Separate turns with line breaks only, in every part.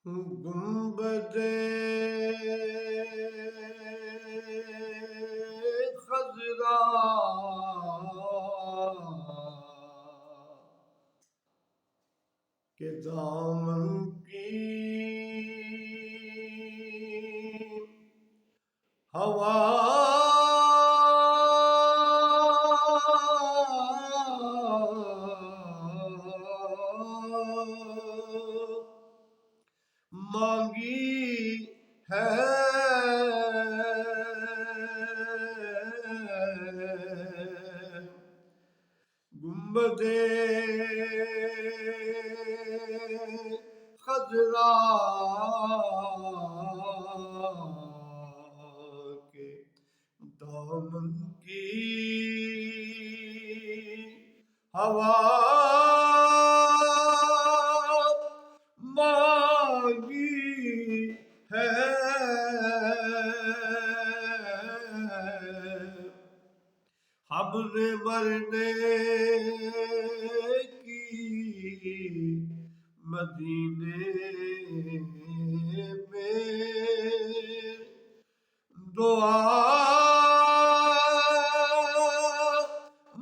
گنبد خضرا کے دامن کی ہوا مانگی ہے گنبد خضرا کے دامن کی ہوا مانگی ہے ہم نے مرنے کی مدینے میں دعا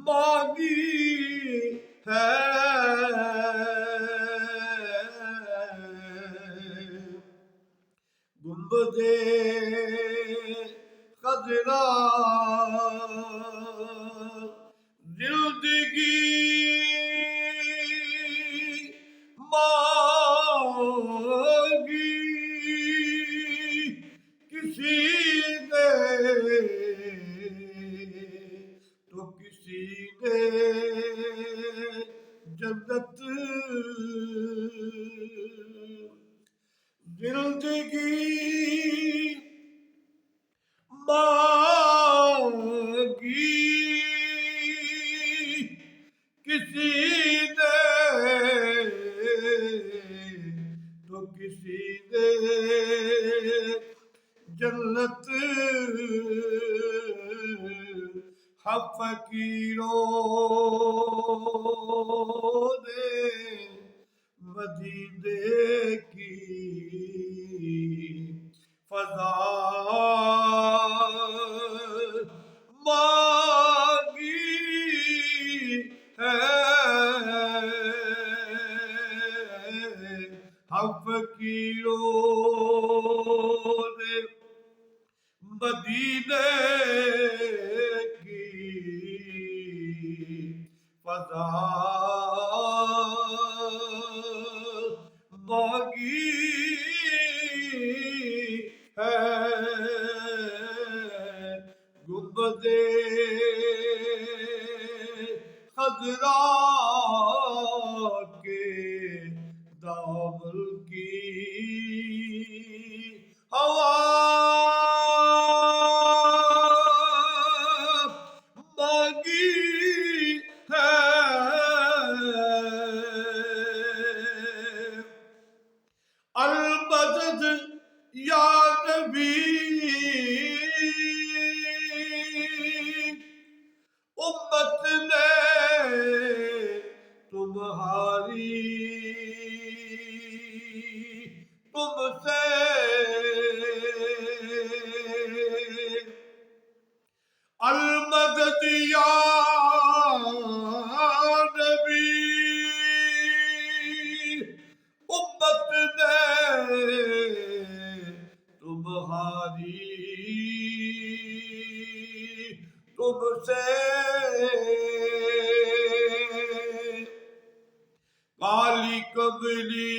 مانگی ہے گنبد خضرا زندگی مانگی کسی نے تو کسی نے جنت زندگی مانگی کسی نے تو کسی نے جنت ہم فقیروں نے مدینے کی فضا مانگی ہے ہم فقیروں نے مدینے کی فضا مانگی ہے گنبد خضرا کے دامن کی ہوا مانگی ہے المدد یا نبی امت نے تمہاری تم سے المدد یا نبی امت نے تمہاری تم سے کالی کملی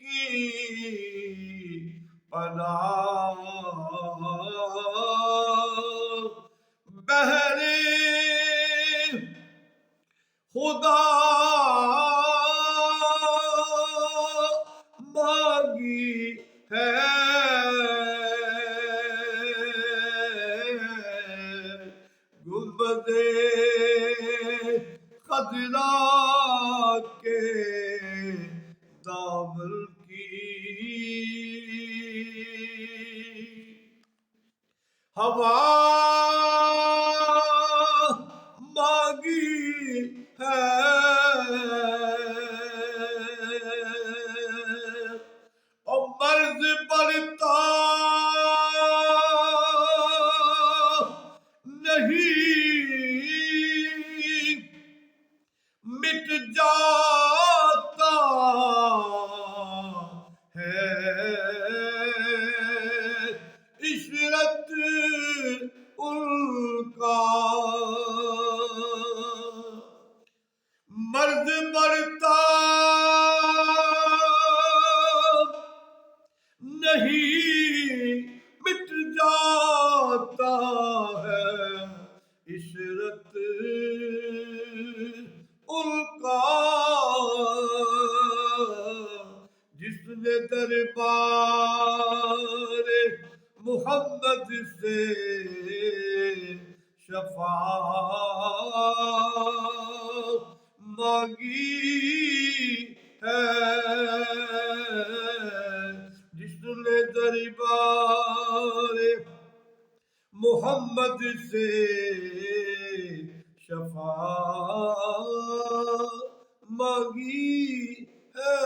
کی پناہ بہر خدا مانگی ہے گنبد خضرا کے دامن کی ہوا مانگی ہے مٹ جاتا ہے عشرت ان کا مرض بڑھتا نہیں مٹ جاتا ہے عشرت ان کا جس نے دربار محمد سے شفاعت مانگی ہے جس نے دربار محمد سے شفاعت مانگی ہے